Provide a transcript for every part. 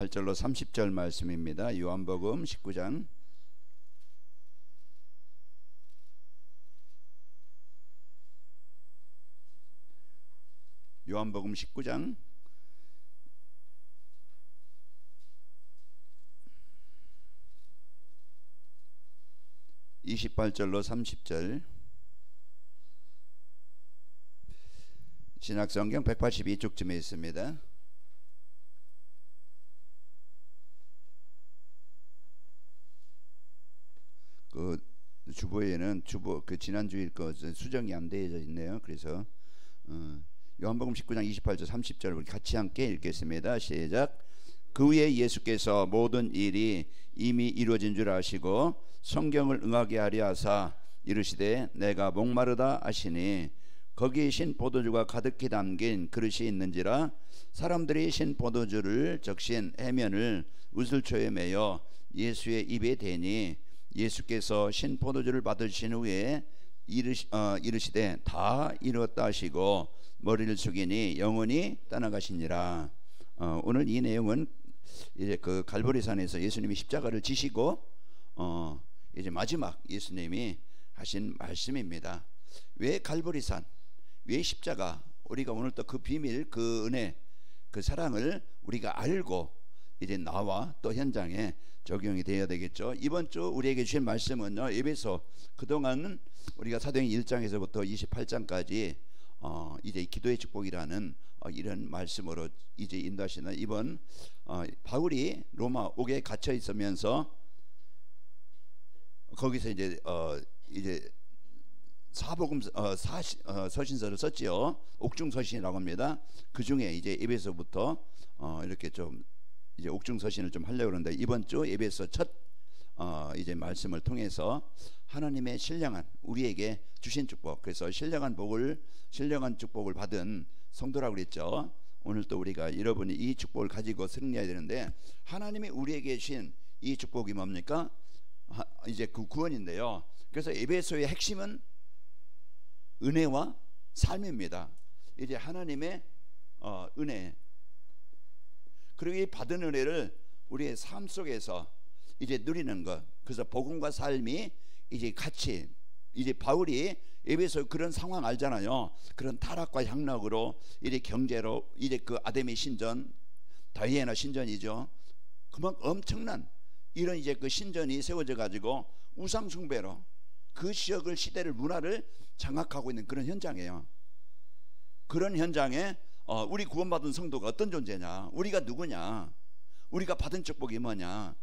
28절로 30절 말씀입니다. 요한복음 19장 요한복음 19장 28절로 30절 신약성경 182쪽쯤에 있습니다. 그 주보에는 지난주일 거 수정이 안 되어져 있네요. 그래서 요한복음 19장 28절 30절 우리 같이 함께 읽겠습니다. 시작. 그 후에 예수께서 모든 일이 이미 이루어진 줄 아시고 성경을 응하게 하려 하사 이르시되 내가 목마르다 하시니 거기에 신 포도주가 가득히 담긴 그릇이 있는지라 사람들이 신 포도주를 적신 해면을 우슬초에 매어 예수의 입에 대니 예수께서 신 포도주를 받으신 후에 이르시되 다 이루었다 하시고 머리를 숙이니 영원히 떠나가시니라. 오늘 이 내용은 이제 그 갈보리산에서 예수님이 십자가를 지시고 이제 마지막 예수님이 하신 말씀입니다. 왜 갈보리산, 왜 십자가? 우리가 오늘 또 그 비밀, 그 은혜, 그 사랑을 우리가 알고 이제 나와 또 현장에 적용이 되어야 되겠죠. 이번 주 우리에게 주신 말씀은요, 에베소, 그동안은 우리가 사도행 1장에서부터 28장까지 이제 기도의 축복이라는 이런 말씀으로 이제 인도하시는 이번 바울이 로마 옥에 갇혀 있으면서 거기서 이제 사복음 서신서를 썼지요. 옥중 서신이라고 합니다. 그 중에 이제 에베소부터 이렇게 좀 이제 옥중 서신을 좀 하려고 그러는데 이번 주 에베소 첫 이제 말씀을 통해서 하나님의 신령한 우리에게 주신 축복, 그래서 신령한 축복을 받은 성도라고 그랬죠. 오늘 또 우리가 여러분이 이 축복을 가지고 승리해야 되는데 하나님이 우리에게 주신 이 축복이 뭡니까? 이제 그 구원인데요. 그래서 에베소의 핵심은 은혜와 삶입니다. 이제 하나님의 은혜, 그리고 이 받은 은혜를 우리의 삶 속에서 이제 누리는 것. 그래서 복음과 삶이 이제 같이, 이제 바울이 에베소 그런 상황 알잖아요. 그런 타락과 향락으로 이제 경제로 이제 그 아담의 신전, 다이애나 신전이죠. 그만큼 엄청난 이런 이제 그 신전이 세워져 가지고 우상 숭배로 그 지역을, 시대를, 문화를 장악하고 있는 그런 현장이에요. 그런 현장에 우리 구원받은 성도가 어떤 존재냐, 우리가 누구냐, 우리가 받은 축복이 뭐냐,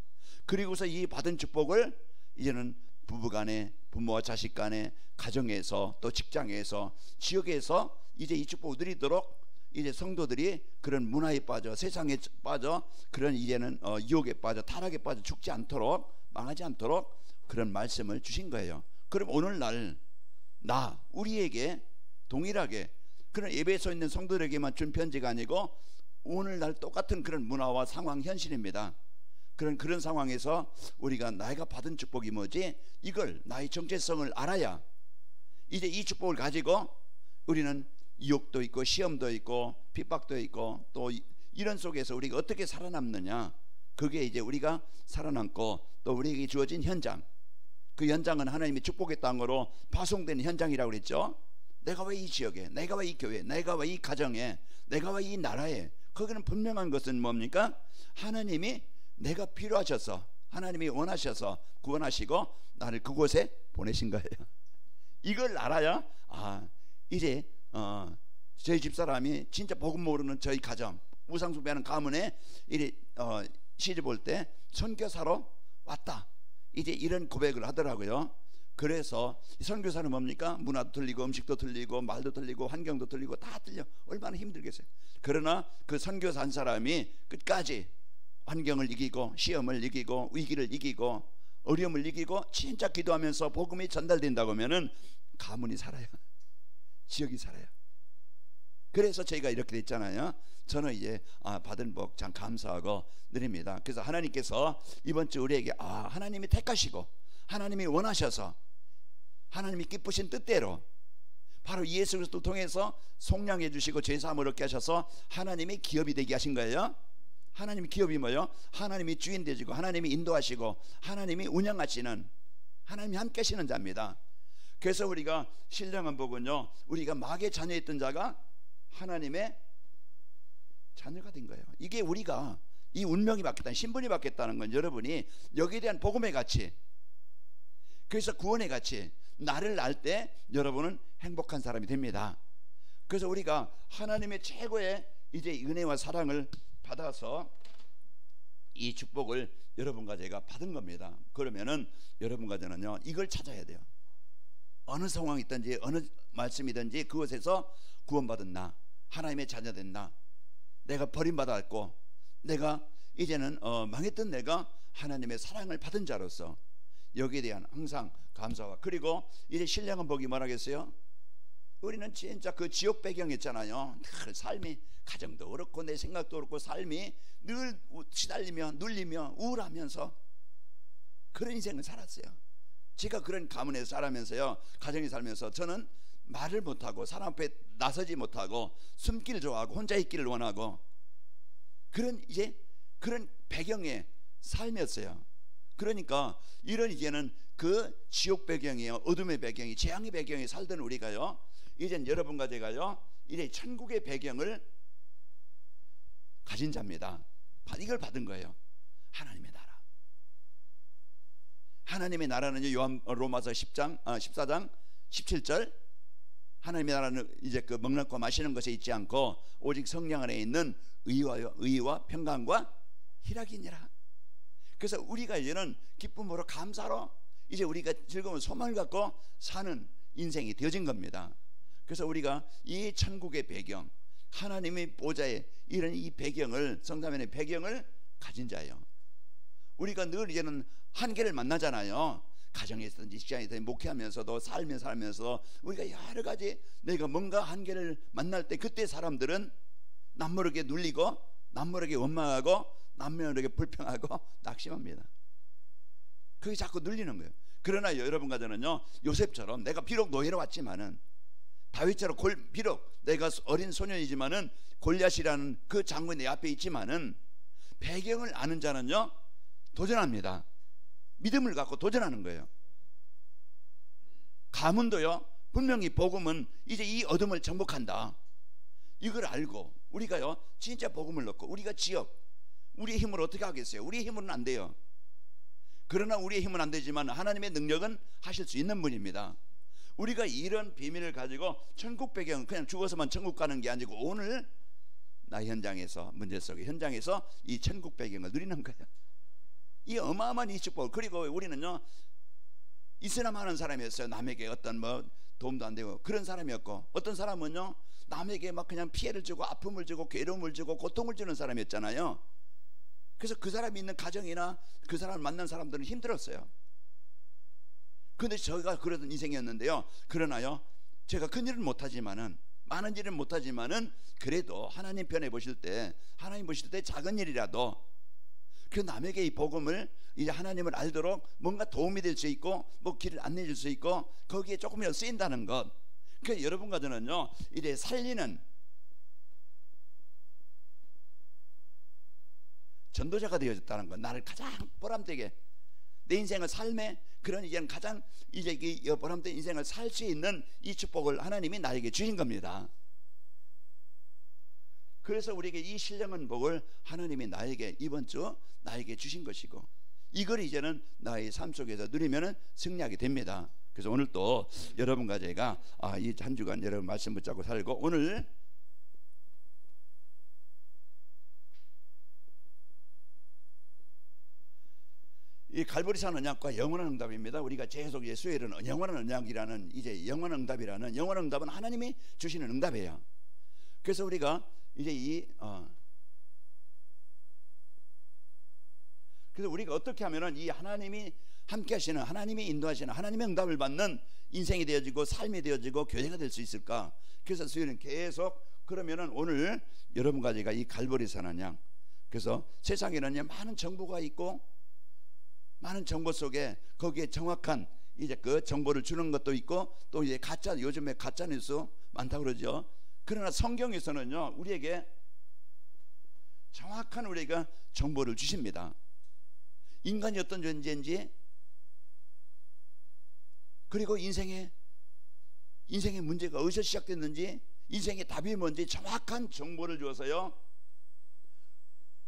그리고서 이 받은 축복을 이제는 부부간에, 부모와 자식간에, 가정에서, 또 직장에서, 지역에서 이제 이 축복을 누리도록 이제 성도들이 그런 문화에 빠져, 세상에 빠져, 그런 이제는 유혹에 빠져, 타락에 빠져 죽지 않도록, 망하지 않도록 그런 말씀을 주신 거예요. 그럼 오늘날 우리에게 동일하게 그런 에베소에 있는 성도들에게만 준 편지가 아니고 오늘날 똑같은 그런 문화와 상황, 현실입니다. 그런 상황에서 우리가 내가 받은 축복이 뭐지? 이걸, 나의 정체성을 알아야 이제 이 축복을 가지고 우리는 유혹도 있고 시험도 있고 핍박도 있고 또 이런 속에서 우리가 어떻게 살아남느냐, 그게 이제 우리가 살아남고 또 우리에게 주어진 현장, 그 현장은 하나님의 축복의 땅으로 파송되는 현장이라고 그랬죠. 내가 왜 이 지역에, 내가 왜 이 교회에, 내가 왜 이 가정에, 내가 왜 이 나라에, 거기는 분명한 것은 뭡니까? 하나님이 내가 필요하셔서, 하나님이 원하셔서 구원하시고 나를 그곳에 보내신 거예요. 이걸 알아야 이제 저희 집사람이 진짜 복음 모르는 저희 가정, 우상숭배하는 가문에 시집 올 때 선교사로 왔다, 이제 이런 고백을 하더라고요. 그래서 선교사는 뭡니까? 문화도 틀리고 음식도 틀리고 말도 틀리고 환경도 틀리고 다 틀려. 얼마나 힘들겠어요. 그러나 그 선교사 한 사람이 끝까지 환경을 이기고 시험을 이기고 위기를 이기고 어려움을 이기고 진짜 기도하면서 복음이 전달된다고 하면은 가문이 살아요. 지역이 살아요. 그래서 저희가 이렇게 됐잖아요. 저는 이제 받은 복 참 감사하고 드립니다. 그래서 하나님께서 이번 주 우리에게 하나님이 택하시고 하나님이 원하셔서 하나님이 기쁘신 뜻대로 바로 예수 그리스도를 통해서 속량해 주시고 죄사함을 얻게 하셔서 하나님의 기업이 되게 하신 거예요. 하나님이 기업이 뭐요? 하나님이 주인 되시고 하나님이 인도하시고 하나님이 운영하시는, 하나님이 함께 하시는 자입니다. 그래서 우리가 신령한 복은요, 우리가 마귀의 자녀였던 자가 하나님의 자녀가 된 거예요. 이게 우리가 이 운명이 바뀌었다는, 신분이 바뀌었다는 건 여러분이 여기에 대한 복음의 가치, 그래서 구원의 가치, 나를 알 때 여러분은 행복한 사람이 됩니다. 그래서 우리가 하나님의 최고의 이제 은혜와 사랑을 받아서 이 축복을 여러분과 제가 받은 겁니다. 그러면은 여러분과 저는요, 이걸 찾아야 돼요. 어느 상황이든지 어느 말씀이든지 그것에서 구원받은 나, 하나님의 자녀된 나, 내가 버림받았고 내가 이제는 망했던 내가 하나님의 사랑을 받은 자로서 여기에 대한 항상 감사와, 그리고 이제 신령한 복이 뭐라겠어요? 우리는 진짜 그 지옥 배경이었잖아요. 늘 삶이, 가정도 그렇고 내 생각도 그렇고 삶이 늘 시달리며 눌리며 우울하면서 그런 인생을 살았어요. 제가 그런 가문에서 살면서요, 가정에 살면서 저는 말을 못하고 사람 앞에 나서지 못하고 숨기를 좋아하고 혼자 있기를 원하고 그런 이제 그런 배경의 삶이었어요. 그러니까 이런 이제는 그 지옥 배경이요, 어둠의 배경이, 재앙의 배경이 살던 우리가요, 이젠 여러분과 제가요, 이제 천국의 배경을 가진 자입니다. 이걸 받은 거예요. 하나님의 나라. 하나님의 나라는요, 로마서 14장 17절, 하나님의 나라는 이제 그 먹는 거 마시는 것에 있지 않고 오직 성령 안에 있는 의와 평강과 희락이니라. 그래서 우리가 이제는 기쁨으로 감사로 이제 우리가 즐거운 소망을 갖고 사는 인생이 되어진 겁니다. 그래서 우리가 이 천국의 배경, 하나님의 보좌에 이런 이 배경을, 성삼위의 배경을 가진 자예요. 우리가 늘 이제는 한계를 만나잖아요. 가정에서든지 직장에서든지 목회하면서도 살면서 우리가 여러 가지 내가 뭔가 한계를 만날 때 그때 사람들은 남모르게 눌리고 남모르게 원망하고 남모르게 불평하고 낙심합니다. 그게 자꾸 눌리는 거예요. 그러나 여러분과 저는요, 요셉처럼 내가 비록 노예로 왔지만은, 다윗처럼 비록 내가 어린 소년이지만은 골리앗이라는 그 장군이 내 앞에 있지만은 배경을 아는 자는요 도전합니다. 믿음을 갖고 도전하는 거예요. 가문도요, 분명히 복음은 이제 이 어둠을 정복한다, 이걸 알고 우리가요 진짜 복음을 넣고 우리가 지역, 우리의 힘으로 어떻게 하겠어요? 우리의 힘으로는 안 돼요. 그러나 우리의 힘은 안 되지만 하나님의 능력은 하실 수 있는 분입니다. 우리가 이런 비밀을 가지고 천국 배경, 그냥 죽어서만 천국 가는 게 아니고 오늘 나 현장에서, 문제 속의 현장에서 이 천국 배경을 누리는 거예요. 이 어마어마한 이 축복. 그리고 우리는요 이스라엘 하는 사람이었어요. 남에게 어떤 뭐 도움도 안 되고 그런 사람이었고, 어떤 사람은요 남에게 막 그냥 피해를 주고 아픔을 주고 괴로움을 주고 고통을 주는 사람이었잖아요. 그래서 그 사람이 있는 가정이나 그 사람을 만난 사람들은 힘들었어요. 그런데 저희가 그러던 인생이었는데요, 그러나요 제가 큰 일은 못하지만은, 많은 일은 못하지만은 그래도 하나님 편에 보실 때, 하나님 보실 때 작은 일이라도 그 남에게 이 복음을 이제 하나님을 알도록 뭔가 도움이 될 수 있고 뭐 길을 안내해 줄 수 있고 거기에 조금이라도 쓰인다는 것, 그 여러분과 저는요 이제 살리는 전도자가 되어졌다는 것, 나를 가장 보람되게 내 인생을 삶의 그런 이제는 가장 이제 이 보람된 인생을 살 수 있는 이 축복을 하나님이 나에게 주신 겁니다. 그래서 우리에게 이 신령한 복을 하나님이 나에게 이번 주 나에게 주신 것이고, 이걸 이제는 나의 삶 속에서 누리면은 승리하게 됩니다. 그래서 오늘 또 여러분과 제가 이 한 주간 여러분 말씀 붙잡고 살고, 오늘 이 갈보리산 언약과 영원한 응답입니다. 우리가 계속 예수의 영원한 언약이라는, 이제 영원한 응답이라는, 영원한 응답은 하나님이 주시는 응답이에요. 그래서 우리가 이제 그래서 우리가 어떻게 하면은 이 하나님이 함께 하시는, 하나님이 인도하시는 하나님의 응답을 받는 인생이 되어지고 삶이 되어지고 교회가 될 수 있을까? 그래서 수요일은 계속, 그러면은 오늘 여러분과 제가 이 갈보리산 언약, 그래서 세상에는 많은 정보가 있고 많은 정보 속에 거기에 정확한 이제 그 정보를 주는 것도 있고, 또 이제 요즘에 가짜 뉴스 많다고 그러죠. 그러나 성경에서는요 우리에게 정확한 우리가 정보를 주십니다. 인간이 어떤 존재인지, 그리고 인생의 문제가 어디서 시작됐는지, 인생의 답이 뭔지 정확한 정보를 주어서요,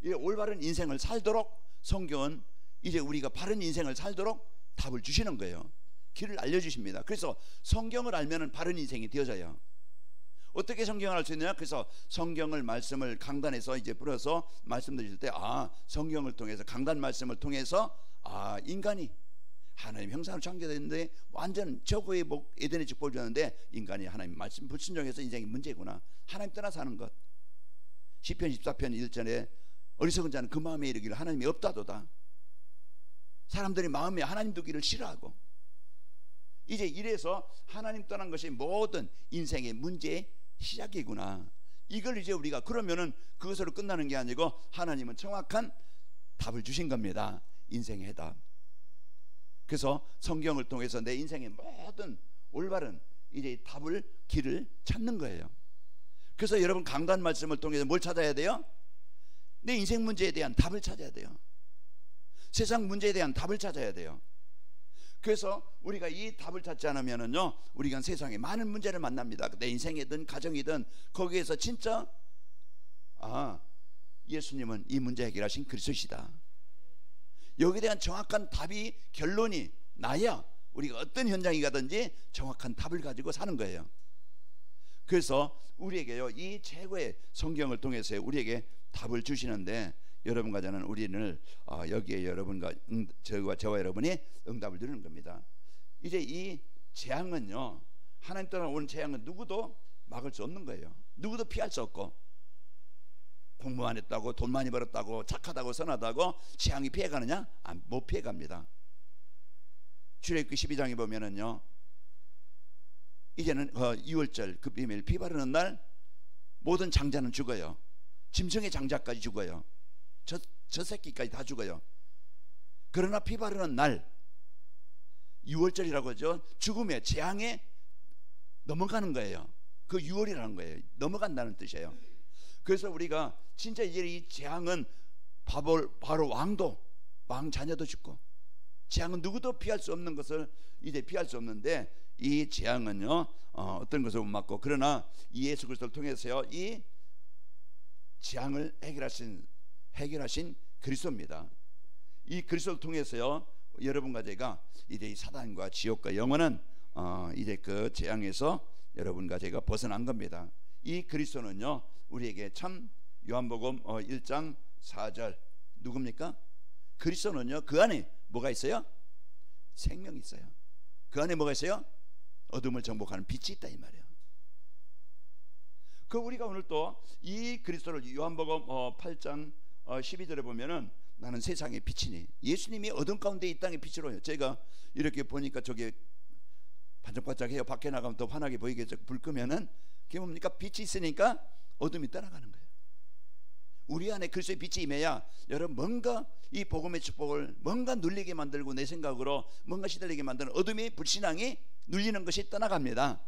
이 올바른 인생을 살도록 성경은 이제 우리가 바른 인생을 살도록 답을 주시는 거예요. 길을 알려주십니다. 그래서 성경을 알면 바른 인생이 되어져요. 어떻게 성경을 알 수 있느냐? 그래서 성경을 말씀을 강단에서 이제 풀어서 말씀드릴 때, 성경을 통해서, 강단 말씀을 통해서, 인간이 하나님 형상으로 창조됐는데 완전 저거의 에덴의 축복을 주었는데 인간이 하나님 말씀 불순종해서 인생이 문제구나. 하나님 떠나 사는 것. 시편 14편 1절에 어리석은 자는 그 마음에 이르기를 하나님이 없다도다. 사람들이 마음에 하나님 두기를 싫어하고, 이제 이래서 하나님 떠난 것이 모든 인생의 문제의 시작이구나. 이걸 이제 우리가, 그러면은 그것으로 끝나는 게 아니고 하나님은 정확한 답을 주신 겁니다. 인생의 해답. 그래서 성경을 통해서 내 인생의 모든 올바른 이제 답을, 길을 찾는 거예요. 그래서 여러분 강단 말씀을 통해서 뭘 찾아야 돼요? 내 인생 문제에 대한 답을 찾아야 돼요. 세상 문제에 대한 답을 찾아야 돼요. 그래서 우리가 이 답을 찾지 않으면은요, 우리가 세상에 많은 문제를 만납니다. 내 인생이든 가정이든 거기에서 진짜 예수님은 이 문제 해결하신 그리스도시다. 여기에 대한 정확한 답이, 결론이 나야 우리가 어떤 현장에 가든지 정확한 답을 가지고 사는 거예요. 그래서 우리에게요, 이 최고의 성경을 통해서 우리에게 답을 주시는데, 여러분과 저는 우리는 여기에 여러분과 저와 여러분이 응답을 드리는 겁니다. 이제 이 재앙은요, 하나님 떠나 오는 재앙은 누구도 막을 수 없는 거예요. 누구도 피할 수 없고, 공부 안 했다고, 돈 많이 벌었다고, 착하다고, 선하다고 재앙이 피해가느냐? 못 피해갑니다. 출애굽기 12장에 보면은요, 이제는 2월절 그 비 바르는 날 모든 장자는 죽어요. 짐승의 장자까지 죽어요. 저 새끼까지 다 죽어요. 그러나 피 바르는 날, 6월절이라고 하죠. 죽음의 재앙에 넘어가는 거예요. 그 6월이라는 거예요. 넘어간다는 뜻이에요. 그래서 우리가 진짜 이제 이 재앙은 바로 왕 자녀도 죽고, 재앙은 누구도 피할 수 없는 것을 이제 피할 수 없는데, 이 재앙은요, 어떤 것을 못 막고, 그러나 이 예수 그리스도를 통해서요, 이 재앙을 해결하신 그리스도입니다. 이 그리스도를 통해서요, 여러분과 제가 이제 이 사단과 지옥과 영원한 이제 그 재앙에서 여러분과 제가 벗어난 겁니다. 이 그리스도는요, 우리에게 참 요한복음 1장 4절 누굽니까? 그리스도는요, 그 안에 뭐가 있어요? 생명이 있어요. 그 안에 뭐가 있어요? 어둠을 정복하는 빛이 있다 이 말이에요. 그 우리가 오늘 또 이 그리스도를 요한복음 8장 12절에 보면은, 나는 세상의 빛이니, 예수님이 어둠 가운데 이 땅의 빛으로요. 제가 이렇게 보니까 저게 반짝반짝해요. 밖에 나가면 더 환하게 보이겠죠. 불 끄면은 그게 뭡니까? 빛이 있으니까 어둠이 떠나가는 거예요. 우리 안에 그리스도의 빛이 임해야 여러분 뭔가 이 복음의 축복을 뭔가 눌리게 만들고, 내 생각으로 뭔가 시들리게 만드는 어둠이, 불신앙이 눌리는 것이 떠나갑니다.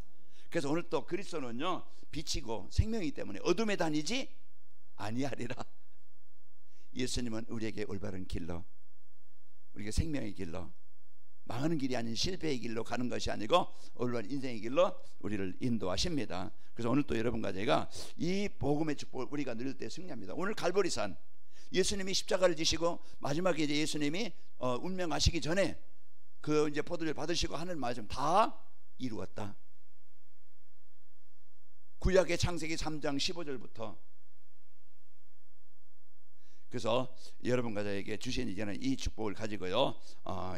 그래서 오늘 또 그리스도는요, 빛이고 생명이기 때문에 어둠에 다니지 아니하리라. 예수님은 우리에게 올바른 길로, 우리가 생명의 길로, 망하는 길이 아닌 실패의 길로 가는 것이 아니고 올바른 인생의 길로 우리를 인도하십니다. 그래서 오늘 또 여러분과 제가 이 복음의 축복을 우리가 누릴 때 승리합니다. 오늘 갈보리산, 예수님이 십자가를 지시고 마지막에 이제 예수님이 운명하시기 전에 그 이제 포도주를 받으시고 하는 말씀 다 이루었다. 구약의 창세기 3장 15절부터. 그래서 여러분과 저에게 주신 이제는 이 축복을 가지고요,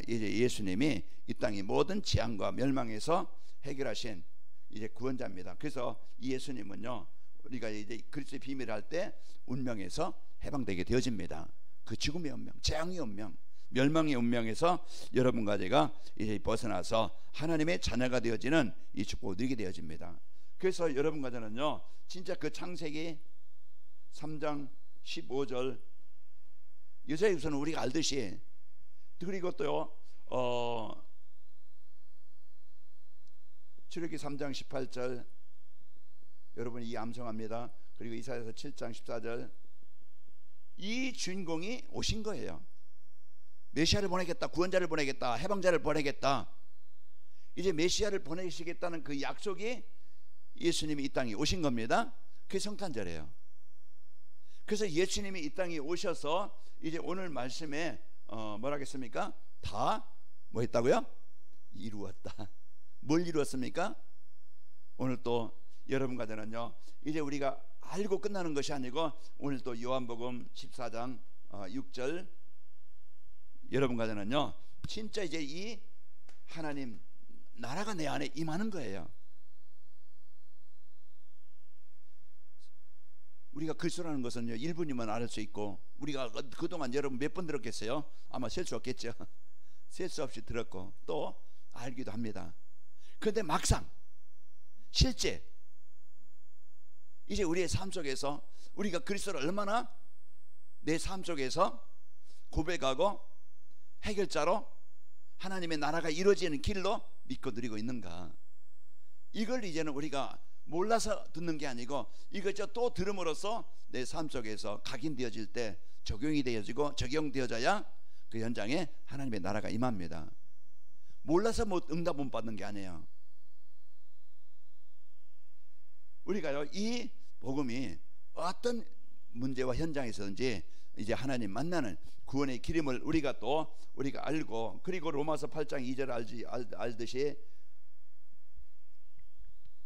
이제 예수님이 이 땅의 모든 재앙과 멸망에서 해결하신 이제 구원자입니다. 그래서 이 예수님은요, 우리가 이제 그리스도의 비밀을 할 때 운명에서 해방되게 되어집니다. 그 죽음의 운명, 재앙의 운명, 멸망의 운명에서 여러분과 제가 이제 벗어나서 하나님의 자녀가 되어지는 이 축복을 누리게 되어집니다. 그래서 여러분과 저는요, 진짜 그 창세기 3장 15절 여자의 우선은 우리가 알듯이, 그리고 또요 출애굽기 3장 18절 여러분이 암송합니다. 그리고 이사야서 7장 14절, 이 주인공이 오신 거예요. 메시아를 보내겠다, 구원자를 보내겠다, 해방자를 보내겠다. 이제 메시아를 보내시겠다는 그 약속이 예수님이 이 땅에 오신 겁니다. 그게 성탄절이에요. 그래서 예수님이 이 땅에 오셔서 이제 오늘 말씀에 뭐라 하겠습니까? 다 뭐 했다고요? 이루었다. 뭘 이루었습니까? 오늘 또 여러분과 저는요, 이제 우리가 알고 끝나는 것이 아니고 오늘 또 요한복음 14장 6절 여러분과 저는요, 진짜 이제 이 하나님 나라가 내 안에 임하는 거예요. 우리가 그리스도라는 것은요, 1분이면 알 수 있고, 우리가 그동안 여러분 몇 번 들었겠어요? 아마 셀 수 없겠죠. 셀 수 없이 들었고 또 알기도 합니다. 그런데 막상 실제 이제 우리의 삶 속에서 우리가 그리스도를 얼마나 내 삶 속에서 고백하고 해결자로 하나님의 나라가 이루어지는 길로 믿고 누리고 있는가, 이걸 이제는 우리가 몰라서 듣는 게 아니고 이것저 또 들음으로써 내 삶 속에서 각인되어질 때 적용이 되어지고 적용되어져야 그 현장에 하나님의 나라가 임합니다. 몰라서 뭐 응답 못 받는 게 아니에요. 우리가요, 이 복음이 어떤 문제와 현장에서든지 이제 하나님 만나는 구원의 기름을 우리가 알고, 그리고 로마서 8장 2절 알듯이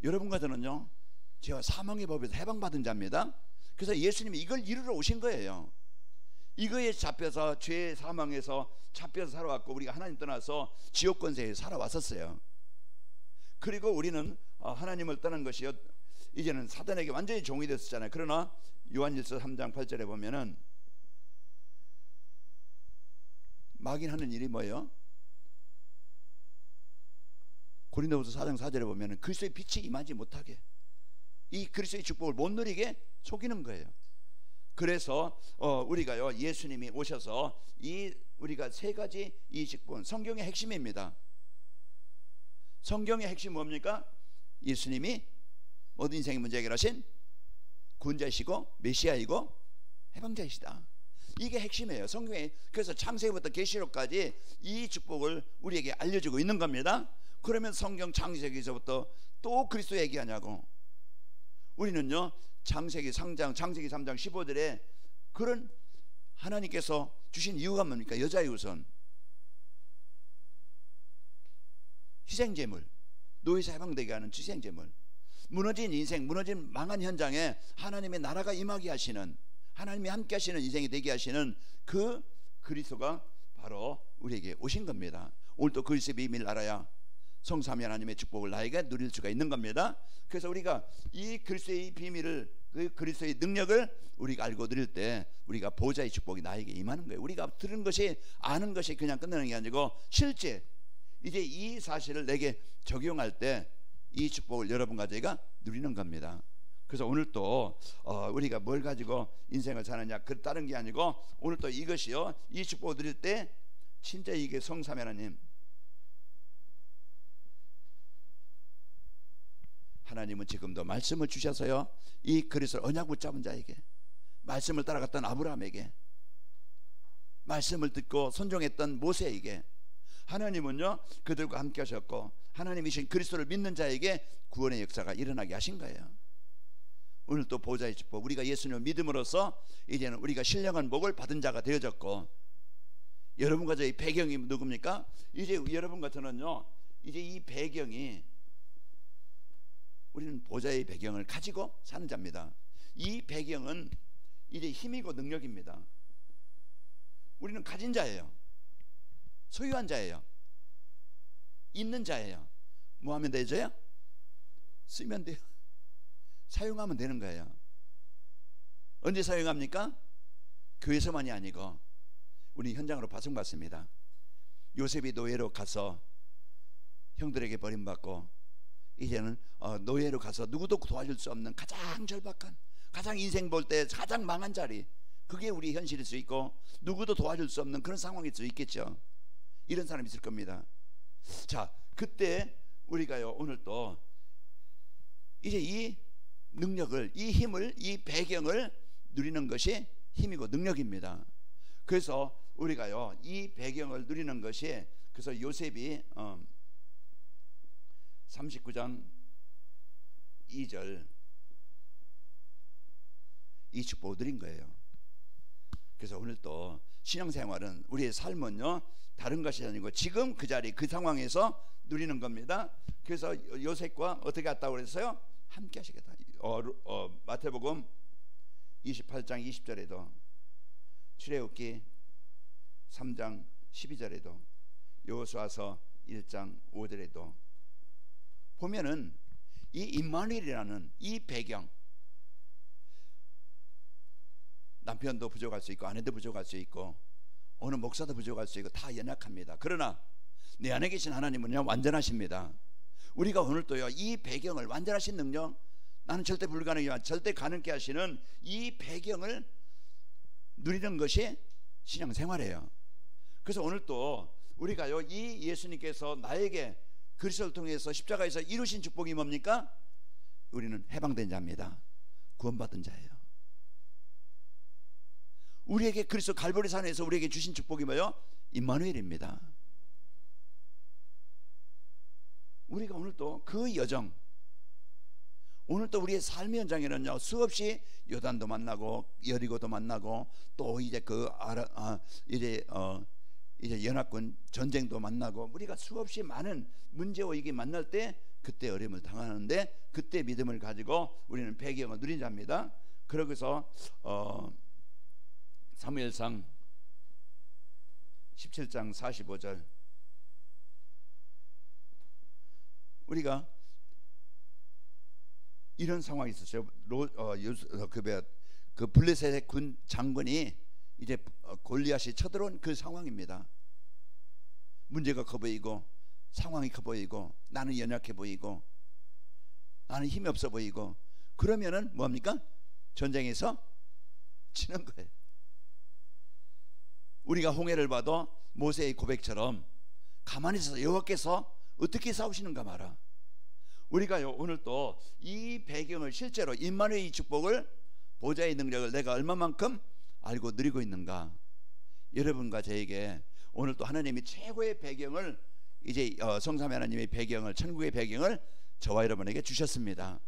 여러분과 저는요, 제가 사망의 법에서 해방받은 자입니다. 그래서 예수님이 이걸 이루러 오신 거예요. 이거에 잡혀서 죄의 사망에서 잡혀서 살아왔고, 우리가 하나님 떠나서 지옥 권세에 살아왔었어요. 그리고 우리는 하나님을 떠난 것이요, 이제는 사단에게 완전히 종이 됐었잖아요. 그러나 요한일서 3장 8절에 보면은 막인하는 일이 뭐예요? 고린도후서 4장 4절에 보면은 그리스도의 빛이 임하지 못하게, 이 그리스도의 축복을 못 누리게 속이는 거예요. 그래서 우리가요, 예수님이 오셔서 이 우리가 세 가지 이 직분, 성경의 핵심입니다. 성경의 핵심 뭡니까? 예수님이 모든 인생의 문제 해결하신 구원자이시고 메시아이고 해방자이시다. 이게 핵심이에요, 성경에. 그래서 창세기부터 계시록까지 이 축복을 우리에게 알려주고 있는 겁니다. 그러면 성경 창세기에서부터 또 그리스도 얘기하냐고. 우리는요, 창세기 3장 15절에 그런 하나님께서 주신 이유가 뭡니까? 여자의 우선, 희생제물, 노예에서 해방되게 하는 희생제물, 무너진 인생, 무너진 망한 현장에 하나님의 나라가 임하게 하시는, 하나님이 함께 하시는 인생이 되게 하시는 그 그리스도가 바로 우리에게 오신 겁니다. 오늘도 그리스도의 비밀을 알아야 성삼위 하나님의 축복을 나에게 누릴 수가 있는 겁니다. 그래서 우리가 이 그리스도의 비밀을, 그 그리스도의 능력을 우리가 알고 누릴 때 우리가 보좌의 축복이 나에게 임하는 거예요. 우리가 들은 것이, 아는 것이 그냥 끝나는 게 아니고 실제 이제 이 사실을 내게 적용할 때 이 축복을 여러분과 제가 누리는 겁니다. 그래서 오늘 또 우리가 뭘 가지고 인생을 사느냐, 그 다른 게 아니고 오늘 또 이것이요, 이 축복을 누릴 때 진짜 이게 성삼위 하나님, 하나님은 지금도 말씀을 주셔서요, 이 그리스도를 언약 붙잡은 자에게, 말씀을 따라갔던 아브라함에게, 말씀을 듣고 순종했던 모세에게 하나님은요 그들과 함께 하셨고, 하나님이신 그리스도를 믿는 자에게 구원의 역사가 일어나게 하신 거예요. 오늘 또 보좌의 축복, 우리가 예수님을 믿음으로써 이제는 우리가 신령한 복을 받은 자가 되어졌고, 여러분과 저의 배경이 누굽니까? 이제 여러분과 저는요, 이제 이 배경이, 우리는 보좌의 배경을 가지고 사는 자입니다. 이 배경은 이제 힘이고 능력입니다. 우리는 가진 자예요. 소유한 자예요. 있는 자예요. 뭐 하면 되죠? 쓰면 돼요. 사용하면 되는 거예요. 언제 사용합니까? 교회에서만이 아니고 우리 현장으로 파송받습니다. 요셉이 노예로 가서 형들에게 버림받고 이제는 노예로 가서 누구도 도와줄 수 없는 가장 절박한, 가장 인생 볼 때 가장 망한 자리, 그게 우리 현실일 수 있고 누구도 도와줄 수 없는 그런 상황일 수 있겠죠. 이런 사람이 있을 겁니다. 자, 그때 우리가요 오늘 또 이제 이 능력을, 이 힘을, 이 배경을 누리는 것이 힘이고 능력입니다. 그래서 우리가요 이 배경을 누리는 것이, 그래서 요셉이 39장 2절 이 축복을 누린 거예요. 그래서 오늘 또 신앙생활은, 우리의 삶은요 다른 것이 아니고 지금 그 자리 그 상황에서 누리는 겁니다. 그래서 요셉과 어떻게 했다고 그랬어요? 함께 하시겠다. 마태복음 28장 20절에도, 출애굽기 3장 12절에도, 여호수아서 1장 5절에도 보면은 이 임마누엘이라는 이 배경, 남편도 부족할 수 있고 아내도 부족할 수 있고 어느 목사도 부족할 수 있고 다 연약합니다. 그러나 내 안에 계신 하나님은요 완전하십니다. 우리가 오늘도요 이 배경을, 완전하신 능력, 나는 절대 불가능이지만 절대 가능케 하시는 이 배경을 누리는 것이 신앙생활이에요. 그래서 오늘 또 우리가요 이 예수님께서 나에게 그리스도를 통해서 십자가에서 이루신 축복이 뭡니까? 우리는 해방된 자입니다. 구원받은 자예요. 우리에게 그리스도 갈보리 산에서 우리에게 주신 축복이 뭐예요? 임마누엘입니다. 우리가 오늘 또 그 여정, 오늘 또 우리의 삶의 현장에는요 수없이 요단도 만나고 여리고도 만나고 또 이제 이제 연합군 전쟁도 만나고, 우리가 수없이 많은 문제와 위기 만날 때 그때 어려움을 당하는데 그때 믿음을 가지고 우리는 배경을 누린 자입니다. 그러고서 사무엘상 17장 45절, 우리가 이런 상황이 있었어요. 그 블레셋의 군 장군이 이제 골리앗이 쳐들어온 그 상황입니다. 문제가 커 보이고 상황이 커 보이고 나는 연약해 보이고 나는 힘이 없어 보이고, 그러면은 뭡니까? 전쟁에서 지는 거예요. 우리가 홍해를 봐도 모세의 고백처럼 가만히 있어서 여호와께서 어떻게 싸우시는가 말아. 우리가요 오늘 또 이 배경을 실제로 임마누엘의 축복을, 보좌의 능력을 내가 얼마만큼 알고 누리고 있는가. 여러분과 저에게 오늘 또 하나님이 최고의 배경을, 이제 성삼위 하나님의 배경을, 천국의 배경을 저와 여러분에게 주셨습니다.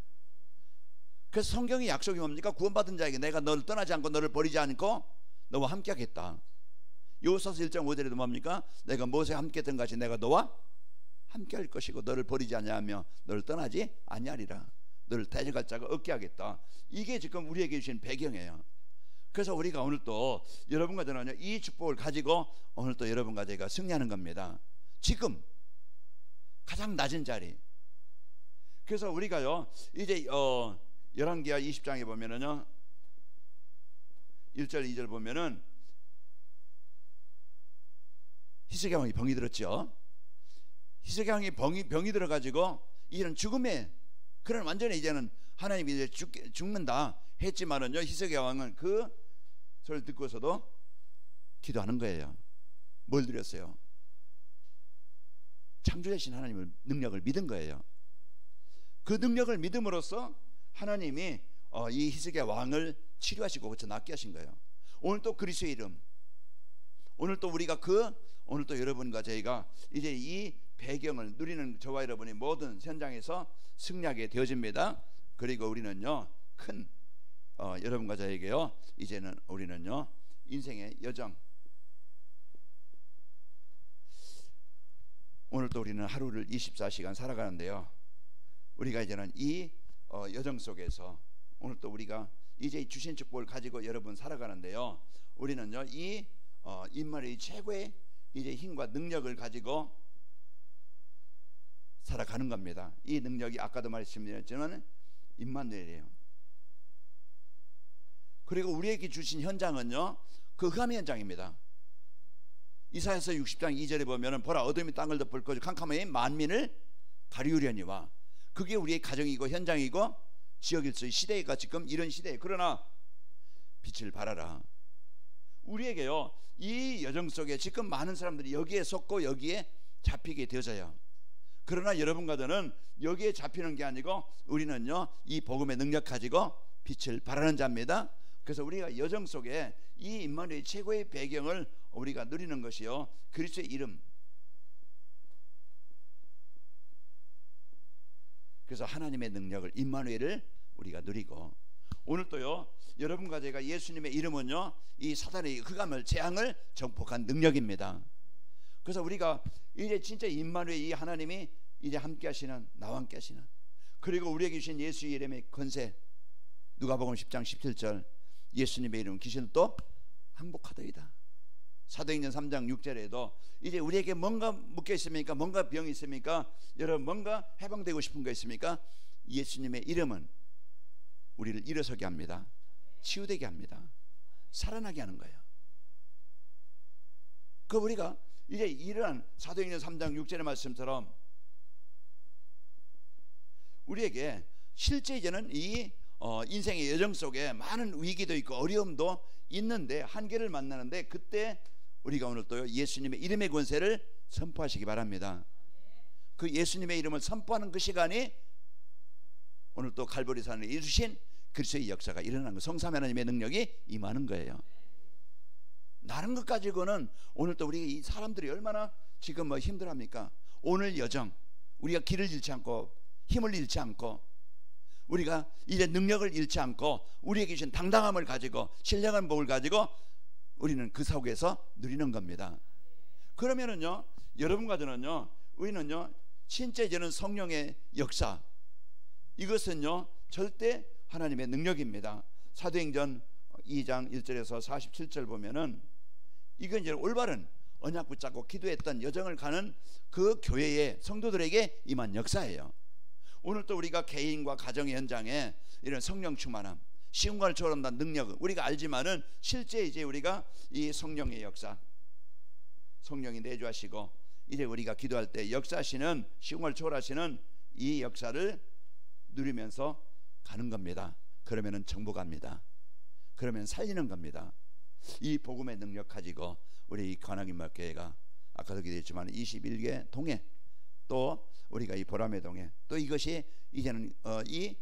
그래서 성경의 약속이 뭡니까? 구원받은 자에게 내가 너를 떠나지 않고 너를 버리지 않고 너와 함께 하겠다. 여호수아서 1장 5절에도 뭡니까? 내가 모세와 함께 했던 같이 내가 너와 함께 할 것이고 너를 버리지 아니하며 너를 떠나지 아니하리라. 너를 대적할 자가 없게 하겠다. 이게 지금 우리에게 주신 배경이에요. 그래서 우리가 오늘 또 여러분과 저는요 이 축복을 가지고 오늘 또 여러분과 제가 승리하는 겁니다. 지금 가장 낮은 자리. 그래서 우리가요 이제 열왕기하 20장에 보면은요 1절 2절 보면은 히스기야 왕이 병이 들었죠. 히스기야 왕이 병이 들어가지고 이런 죽음의 그런 완전히 이제는 하나님이 이제 죽는다 했지만은요 히스기야 왕은 그 소리를 듣고서도 기도하는 거예요. 뭘 드렸어요? 창조자신 하나님의 능력을 믿은 거예요. 그 능력을 믿음으로써 하나님이 이 히스기야 왕을 치료하시고 고쳐 낫게 하신 거예요. 오늘 또 그리스도의 이름, 오늘 또 우리가 오늘 또 여러분과 저희가 이제 이 배경을 누리는 저와 여러분이 모든 현장에서 승리하게 되어집니다. 그리고 우리는요 큰 여러분과 저에게요 이제는 우리는요 인생의 여정, 오늘 또 우리는 하루를 24시간 살아가는데요, 우리가 이제는 이 여정 속에서 오늘 또 우리가 이제 주신 축복을 가지고 여러분 살아가는데요, 우리는요 이 임마누엘의 최고의 이제 힘과 능력을 가지고 살아가는 겁니다. 이 능력이 아까도 말씀드렸지만 임마누엘이에요. 그리고 우리에게 주신 현장은요 그 흑암의 현장입니다. 이사야서 60장 2절에 보면은 보라 어둠이 땅을 덮을 것이고 캄캄함이 만민을 가리우려니와, 그게 우리의 가정이고 현장이고 지역일서의 시대가 지금 이런 시대에, 그러나 빛을 발하라. 우리에게요 이 여정 속에 지금 많은 사람들이 여기에 속고 여기에 잡히게 되어져요. 그러나 여러분과 저는 여기에 잡히는 게 아니고 우리는요 이 복음의 능력 가지고 빛을 발하는 자입니다. 그래서 우리가 여정 속에 이 임마누엘 최고의 배경을 우리가 누리는 것이요, 그리스도의 이름. 그래서 하나님의 능력을, 임마누엘을 우리가 누리고, 오늘 또요 여러분과 제가 예수님의 이름은요 이 사단의 흑암을, 재앙을 정복한 능력입니다. 그래서 우리가 이제 진짜 임마누엘, 이 하나님이 이제 함께 하시는, 나와 함께 하시는, 그리고 우리에게 주신 예수의 이름의 권세, 누가복음 10장 17절, 예수님의 이름 귀신을 또 항복하더이다. 사도행전 3장 6절에도 이제 우리에게 뭔가 묶여 있습니까? 뭔가 병이 있습니까? 여러분 뭔가 해방되고 싶은 거 있습니까? 예수님의 이름은 우리를 일어서게 합니다. 치유되게 합니다. 살아나게 하는 거예요. 그 우리가 이제 이러한 사도행전 3장 6절의 말씀처럼 우리에게 실제 이제는 이 인생의 여정 속에 많은 위기도 있고 어려움도 있는데, 한계를 만나는데, 그때 우리가 오늘 또 예수님의 이름의 권세를 선포하시기 바랍니다. 그 예수님의 이름을 선포하는 그 시간이 오늘 또 갈보리산에 이루신 그리스도의 역사가 일어나는 거, 성삼 하나님의 능력이 임하는 거예요. 다른 것 가지고는 오늘 또 우리 이 사람들이 얼마나 지금 뭐 힘들합니까? 오늘 여정, 우리가 길을 잃지 않고 힘을 잃지 않고 우리가 이제 능력을 잃지 않고 우리에게 주신 당당함을 가지고 신령한 복을 가지고 우리는 그 속에서 누리는 겁니다. 그러면은요 여러분과 저는요, 우리는요 진짜 이제는 성령의 역사, 이것은요 절대 하나님의 능력입니다. 사도행전 2장 1절에서 47절 보면은 이건 이제 올바른 언약 붙잡고 기도했던 여정을 가는 그 교회의 성도들에게 임한 역사예요. 오늘 또 우리가 개인과 가정의 현장에 이런 성령 충만함, 시온과를 초월한다는 능력은 우리가 알지만은 실제 이제 우리가 이 성령의 역사, 성령이 내주하시고 이제 우리가 기도할 때 역사하시는, 시온과를 초월하시는 이 역사를 누리면서 가는 겁니다. 그러면은 정복합니다. 그러면 살리는 겁니다. 이 복음의 능력 가지고 우리 이 관악인마교회가 아까도 기도했지만 21개 동에, 또 우리가 이 보람의 동에, 또 이것이 이제는 이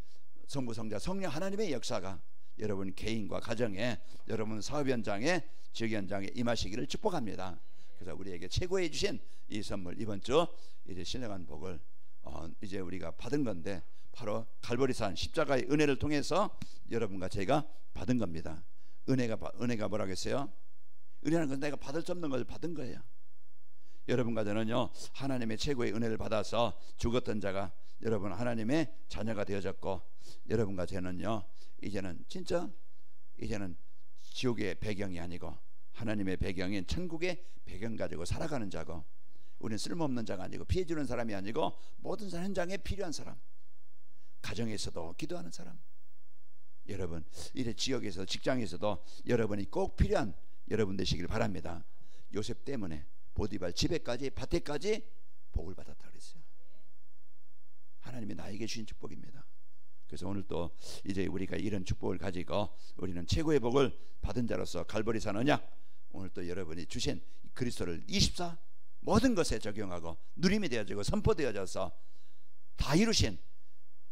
성부성자 성령 하나님의 역사가 여러분 개인과 가정에, 여러분 사업 현장에, 지역 현장에 임하시기를 축복합니다. 그래서 우리에게 최고해 주신 이 선물, 이번 주 이제 신령한 복을 이제 우리가 받은 건데, 바로 갈보리산 십자가의 은혜를 통해서 여러분과 제가 받은 겁니다. 은혜가 뭐라고 했어요? 은혜는 건 내가 받을 수 없는 걸 받은 거예요. 여러분과 저는요 하나님의 최고의 은혜를 받아서 죽었던 자가 여러분 하나님의 자녀가 되어졌고, 여러분과 저는요 이제는 진짜 이제는 지옥의 배경이 아니고 하나님의 배경인 천국의 배경 가지고 살아가는 자고, 우리는 쓸모없는 자가 아니고 피해주는 사람이 아니고 모든 현장에 필요한 사람, 가정에서도 기도하는 사람, 여러분 이제 지역에서, 직장에서도 여러분이 꼭 필요한 여러분 되시길 바랍니다. 요셉 때문에 보디발 집에까지, 밭에까지 복을 받았다 그랬어요. 하나님이 나에게 주신 축복입니다. 그래서 오늘 또 이제 우리가 이런 축복을 가지고 우리는 최고의 복을 받은 자로서 갈보리산 언약, 오늘 또 여러분이 주신 그리스도를 24 모든 것에 적용하고 누림이 되어지고 선포되어져서 다 이루신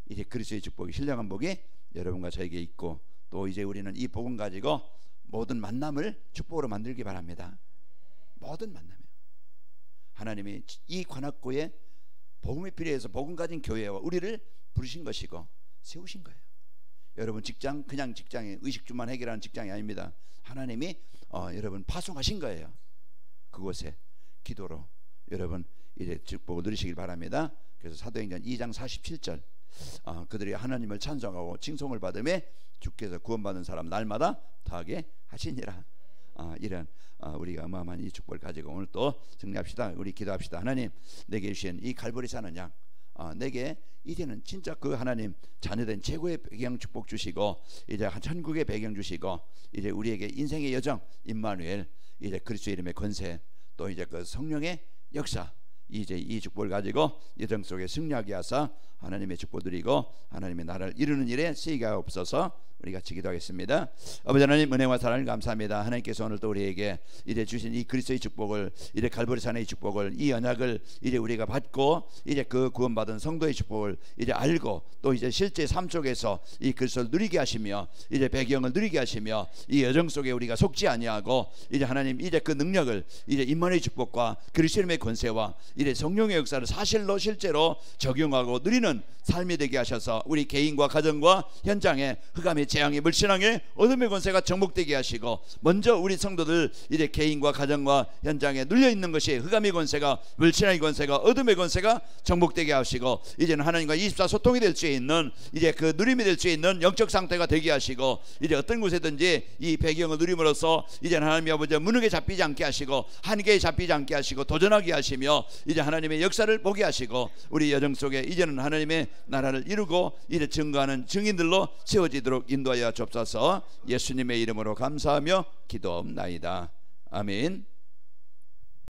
이제 그리스도의 축복이, 신령한 복이 여러분과 저에게 있고, 또 이제 우리는 이 복음 가지고 모든 만남을 축복으로 만들기 바랍니다. 모든 만남이요. 하나님이 이 관악구에 복음이 필요해서 복음 가진 교회와 우리를 부르신 것이고 세우신 거예요. 여러분 직장, 그냥 직장에 의식주만 해결하는 직장이 아닙니다. 하나님이 여러분 파송하신 거예요. 그곳에 기도로 여러분 이제 축복을 누리시길 바랍니다. 그래서 사도행전 2장 47절, 그들이 하나님을 찬송하고 칭송을 받음에 주께서 구원받은 사람 날마다 더하게 하시니라. 이런 우리가 어마어마한 이 축복을 가지고 오늘 또 정리합시다. 우리 기도합시다. 하나님, 내게 주신 이 갈보리산 언약, 내게 이제는 진짜 그 하나님 자녀된 최고의 배경 축복 주시고, 이제 천국의 배경 주시고, 이제 우리에게 인생의 여정 임마누엘, 이제 그리스도 이름의 권세, 또 이제 그 성령의 역사, 이제 이 축복을 가지고 여정 속에 승리하게 하사 하나님의 축복 드리고 하나님의 나라를 이루는 일에 쓰이게 하옵소서. 우리 같이 기도하겠습니다. 아버지 하나님, 은혜와 사랑을 감사합니다. 하나님께서 오늘 또 우리에게 이제 주신 이 그리스도의 축복을, 이제 갈보리산의 축복을, 이 언약을 이제 우리가 받고 이제 그 구원받은 성도의 축복을 이제 알고 또 이제 실제 삶 속에서 이 그리스도를 누리게 하시며 이제 배경을 누리게 하시며 이 여정 속에 우리가 속지 아니하고 이제 하나님 이제 그 능력을 이제 임마누엘 축복과 그리스도의 권세와 이제 성령의 역사를 사실로 실제로 적용하고 누리는 삶이 되게 하셔서 우리 개인과 가정과 현장에 흑암의 재앙의 물신앙의 어둠의 권세가 정복되게 하시고, 먼저 우리 성도들 이제 개인과 가정과 현장에 눌려 있는 것이 흑암의 권세가, 물신앙의 권세가, 어둠의 권세가 정복되게 하시고, 이제는 하나님과 24 소통이 될 수 있는 이제 그 누림이 될 수 있는 영적 상태가 되게 하시고, 이제 어떤 곳에든지 이 배경을 누림으로써 이제는 하나님 아버지 무능에 잡히지 않게 하시고 한계에 잡히지 않게 하시고 도전하게 하시며 이제 하나님의 역사를 보게 하시고, 우리 여정 속에 이제는 하나님의 나라를 이루고 이제 증거하는 증인들로 세워지도록 인도하여 주옵소서. 예수님의 이름으로 감사하며 기도옵나이다. 아멘.